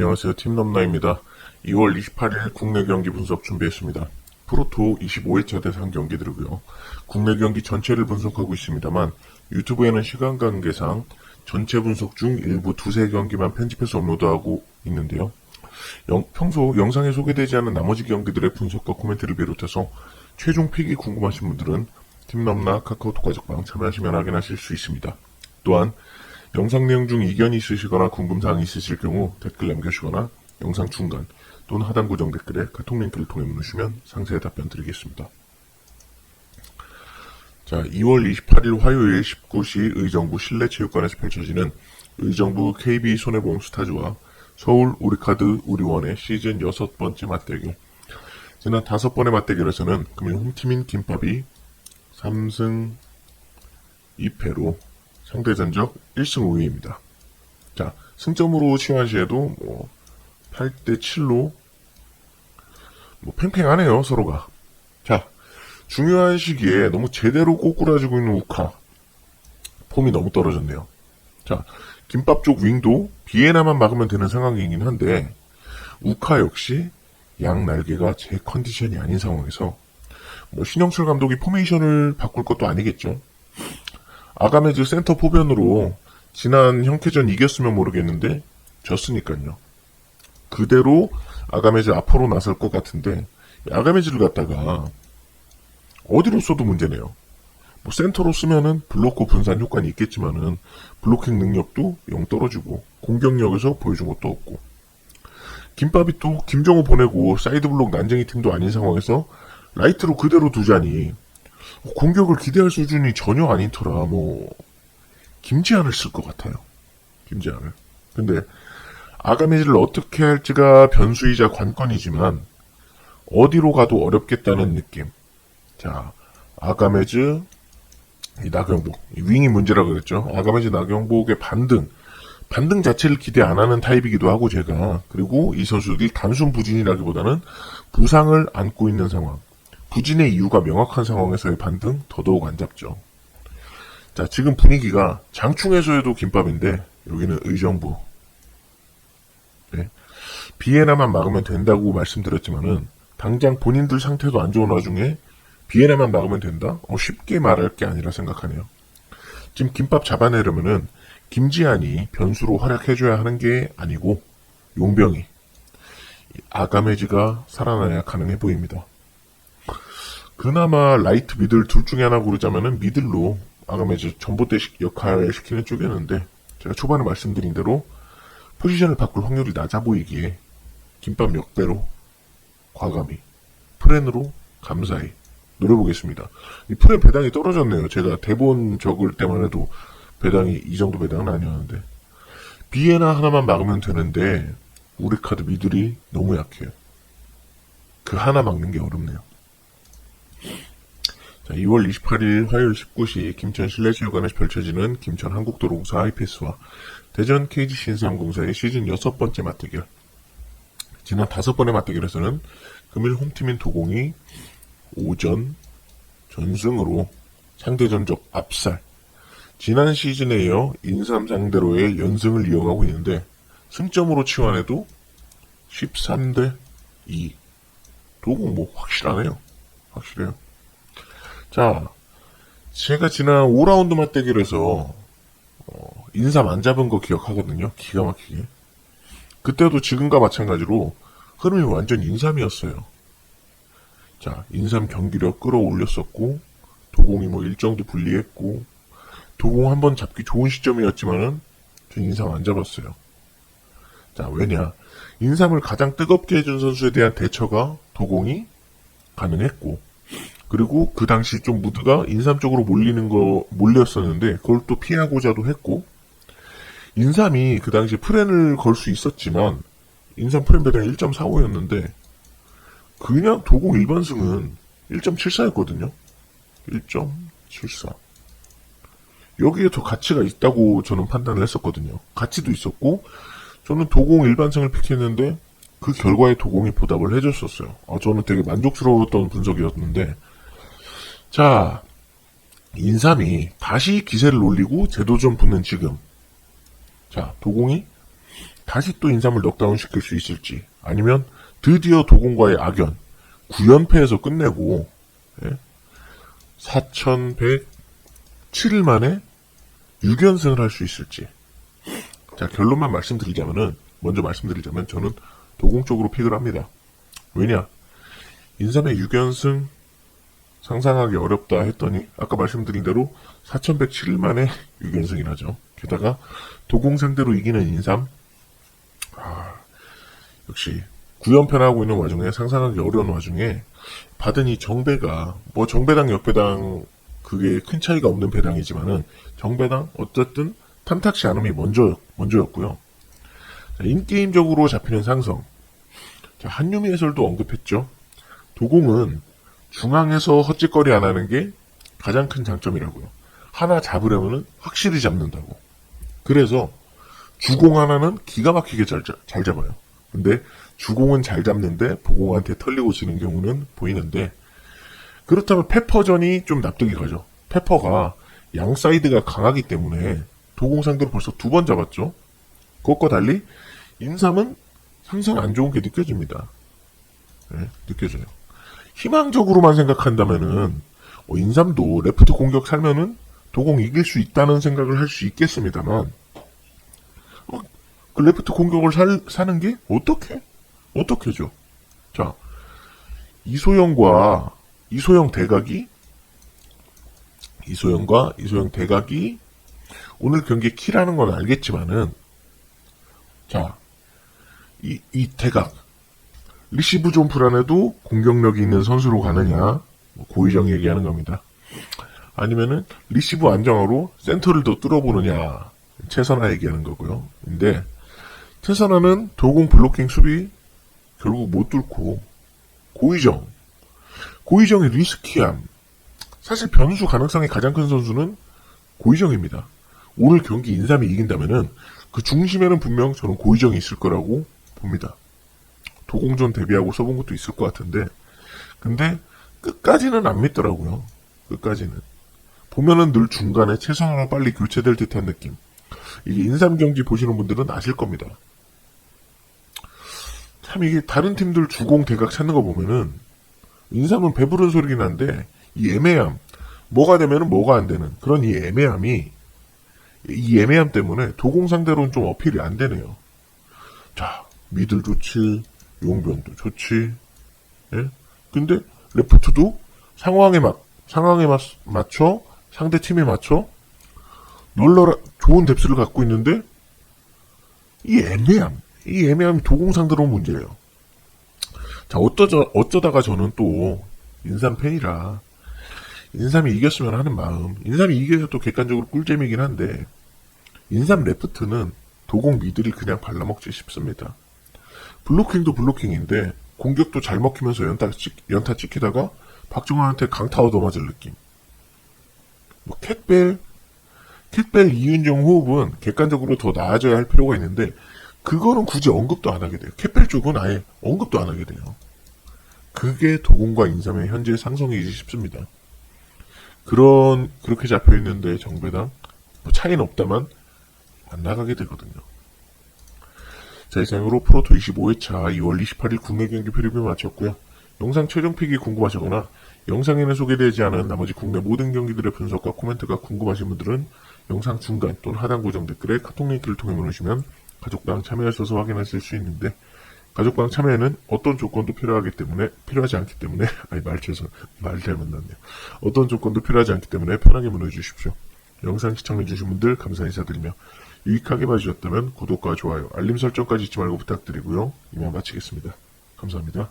안녕하세요. 팀넘나입니다. 2월 28일 국내 경기 분석 준비했습니다. 프로토 25회차 대상 경기들이고요. 국내 경기 전체를 분석하고 있습니다만 유튜브에는 시간 관계상 전체 분석 중 일부 두세 경기만 편집해서 업로드하고 있는데요. 평소 영상에 소개되지 않은 나머지 경기들의 분석과 코멘트를 비롯해서 최종 픽이 궁금하신 분들은 팀넘나 카카오톡 가족방 참여하시면 확인하실 수 있습니다. 또한 영상 내용 중 이견이 있으시거나 궁금사항이 있으실 경우 댓글 남겨주시거나 영상 중간 또는 하단 고정 댓글에 카톡 링크를 통해 문의주시면 상세히 답변 드리겠습니다. 자, 2월 28일 화요일 19시 의정부 실내체육관에서 펼쳐지는 의정부 KB 손해보험 스타즈와 서울 우리카드 우리원의 시즌 6번째 맞대결. 지난 5번의 맞대결에서는 금일 홈팀인 김밥이 3승 2패로 상대 전적 1승 5위입니다. 자, 승점으로 치환 시에도 8대 7로 팽팽하네요, 서로가. 자, 중요한 시기에 너무 제대로 꼬꾸라지고 있는 우카. 폼이 너무 떨어졌네요. 자, 김밥 쪽 윙도 비에나만 막으면 되는 상황이긴 한데 우카 역시 양 날개가 제 컨디션이 아닌 상황에서 신영철 감독이 포메이션을 바꿀 것도 아니겠죠. 아가메즈 센터 포변으로 지난 형태전 이겼으면 모르겠는데 졌으니까요. 그대로 아가메즈 앞으로 나설 것 같은데 아가메즈를 갖다가 어디로 써도 문제네요. 센터로 쓰면은 블로커 분산 효과는 있겠지만은 블로킹 능력도 영 떨어지고 공격력에서 보여준 것도 없고 김밥이 또 김정우 보내고 사이드 블록 난쟁이 팀도 아닌 상황에서 라이트로 그대로 두자니 공격을 기대할 수준이 전혀 아닌 터라 김지한을 쓸 것 같아요. 김지한을. 근데 아가메즈를 어떻게 할지가 변수이자 관건이지만 어디로 가도 어렵겠다는 느낌. 자, 아가메즈 나경복 윙이 문제라고 그랬죠. 아가메즈 나경복의 반등 자체를 기대 안 하는 타입이기도 하고 제가 그리고 이 선수들이 단순 부진이라기보다는 부상을 안고 있는 상황. 부진의 이유가 명확한 상황에서의 반등 더더욱 안 잡죠. 자, 지금 분위기가 장충에서에도 김밥인데 여기는 의정부. 네. 비에나만 막으면 된다고 말씀드렸지만은 당장 본인들 상태도 안 좋은 와중에 비에나만 막으면 된다? 쉽게 말할 게 아니라 생각하네요. 지금 김밥 잡아내려면은 김지한이 변수로 활약해줘야 하는 게 아니고 용병이 아가메즈가 살아나야 가능해 보입니다. 그나마 라이트 미들 둘 중에 하나 고르자면은 미들로 아가메즈 전봇대식 역할을 시키는 쪽이었는데 제가 초반에 말씀드린 대로 포지션을 바꿀 확률이 낮아 보이기에 김밥 역배로 과감히 프렌으로 감사히 노려보겠습니다. 이 프렌 배당이 떨어졌네요. 제가 대본 적을 때만 해도 배당이 이 정도 배당은 아니었는데 비에나 하나만 막으면 되는데 우리 카드 미들이 너무 약해요. 그 하나 막는 게 어렵네요. 자, 2월 28일 화요일 19시 김천 실내체육관에서 펼쳐지는 김천 한국도로공사 하이패스와 대전 KGC 인삼공사의 시즌 6번째 맞대결. 지난 5번의 맞대결에서는 금일 홈팀인 도공이 오전 전승으로 상대 전적 압살. 지난 시즌에 이어 인삼 상대로의 연승을 이어가고 있는데 승점으로 치환해도 13대 2. 도공 확실하네요. 확실해요. 자, 제가 지난 5라운드 맞대결에서 인삼 안 잡은 거 기억하거든요. 기가 막히게. 그때도 지금과 마찬가지로 흐름이 완전 인삼이었어요. 자, 인삼 경기력 끌어올렸었고 도공이 일정도 불리했고 도공 한번 잡기 좋은 시점이었지만은 전 인삼 안 잡았어요. 자, 왜냐? 인삼을 가장 뜨겁게 해준 선수에 대한 대처가 도공이 가능했고 그리고 그 당시 좀 무드가 인삼 쪽으로 몰렸었는데 그걸 또 피하고자도 했고 인삼이 그 당시 프렌을 걸 수 있었지만 인삼 프렌 배당 1.45였는데 그냥 도공 일반승은 1.74였거든요. 1.74. 여기에 더 가치가 있다고 저는 판단을 했었거든요. 가치도 있었고 저는 도공 일반승을 픽했는데 그 결과에 도공이 보답을 해줬었어요. 저는 되게 만족스러웠던 분석이었는데 자, 인삼이 다시 기세를 올리고 재도전 붙는 지금 자, 도공이 다시 또 인삼을 넉다운 시킬 수 있을지, 아니면 드디어 도공과의 악연 9연패에서 끝내고 4107일 만에 6연승을 할 수 있을지. 자, 결론만 먼저 말씀드리자면 저는 도공 쪽으로 픽을 합니다. 왜냐? 인삼의 6연승 상상하기 어렵다 했더니 아까 말씀드린 대로 4107일 만에 6연승이라죠. 게다가 도공 상대로 이기는 인삼, 역시 9연패를 하고 있는 와중에, 상상하기 어려운 와중에 받은 이 정배가, 뭐 정배당 역배당 그게 큰 차이가 없는 배당이지만은 정배당 어쨌든 탐탁시 않음이 먼저였고요. 자, 인게임적으로 잡히는 상성. 자, 한유미 해설도 언급했죠. 도공은 중앙에서 헛짓거리 안 하는 게 가장 큰 장점이라고요. 하나 잡으려면은 확실히 잡는다고. 그래서 주공 하나는 기가 막히게 잘 잡아요. 근데 주공은 잘 잡는데 보공한테 털리고 지는 경우는 보이는데, 그렇다면 페퍼전이 좀 납득이 가죠. 페퍼가 양 사이드가 강하기 때문에 도공 상대로 벌써 2번 잡았죠. 그것과 달리 인삼은 항상 안 좋은 게 느껴집니다. 느껴져요. 희망적으로만 생각한다면은 인삼도 레프트 공격 살면은 도공 이길 수 있다는 생각을 할 수 있겠습니다만, 그 레프트 공격을 사는 게 어떻게죠? 자, 이소영과 이소영 대각이 오늘 경기에 키라는 건 알겠지만은, 자, 이 대각 리시브 좀 불안해도 공격력이 있는 선수로 가느냐, 고의정 얘기하는 겁니다. 아니면은 리시브 안정화로 센터를 더 뚫어보느냐, 최선화 얘기하는 거고요. 근데 최선화는 도공 블로킹 수비 결국 못 뚫고, 고의정의 리스키함, 사실 변수 가능성이 가장 큰 선수는 고의정입니다. 오늘 경기 인삼이 이긴다면은 그 중심에는 분명 저는 고의정이 있을 거라고 봅니다. 도공전 대비하고 써본 것도 있을 것 같은데, 근데 끝까지는 안 믿더라고요. 끝까지는. 보면은 늘 중간에 최선화가 빨리 교체될 듯한 느낌. 이게 인삼 경기 보시는 분들은 아실 겁니다. 참 이게 다른 팀들 주공 대각 찾는 거 보면은 인삼은 배부른 소리긴 한데, 이 애매함, 뭐가 되면은 뭐가 안 되는 그런 이 애매함 때문에 도공 상대로는 좀 어필이 안 되네요. 자, 미들 좋지, 용변도 좋지, 근데 레프트도 상황에 맞춰, 상대 팀에 맞춰 널널한 좋은 뎁스를 갖고 있는데, 이 애매함이 도공 상대로 문제예요. 자, 어쩌다가 저는 또 인삼 팬이라 인삼이 이겼으면 하는 마음, 인삼이 이겨야 또 객관적으로 꿀잼이긴 한데, 인삼 레프트는 도공 미들이 그냥 발라먹지 싶습니다. 블로킹도 블로킹인데 공격도 잘 먹히면서 연타 찍히다가 박정환한테 강타 얻어맞을 느낌. 뭐 캣벨 이윤정 호흡은 객관적으로 더 나아져야 할 필요가 있는데, 그거는 굳이 언급도 안 하게 돼요. 캣벨 쪽은 아예 언급도 안 하게 돼요. 그게 도공과 인삼의 현재 상성이지 싶습니다. 그렇게 잡혀있는데 정배당 뭐 차이는 없다만 안 나가게 되거든요. 자, 이상으로 프로토 25회차 2월 28일 국내 경기 프리뷰 마쳤고요. 영상 최종 픽이 궁금하시거나 영상에는 소개되지 않은 나머지 국내 모든 경기들의 분석과 코멘트가 궁금하신 분들은 영상 중간 또는 하단 고정 댓글에 카톡 링크를 통해 보내주시면 가족방 참여하셔서 확인하실 수 있는데, 가족방 참여에는 어떤 조건도 필요하지 않기 때문에 말 잘못 났네요. 어떤 조건도 필요하지 않기 때문에 편하게 문의해 주십시오. 영상 시청해주신 분들 감사 인사드리며, 유익하게 봐주셨다면 구독과 좋아요, 알림 설정까지 잊지 말고 부탁드리고요. 이만 마치겠습니다. 감사합니다.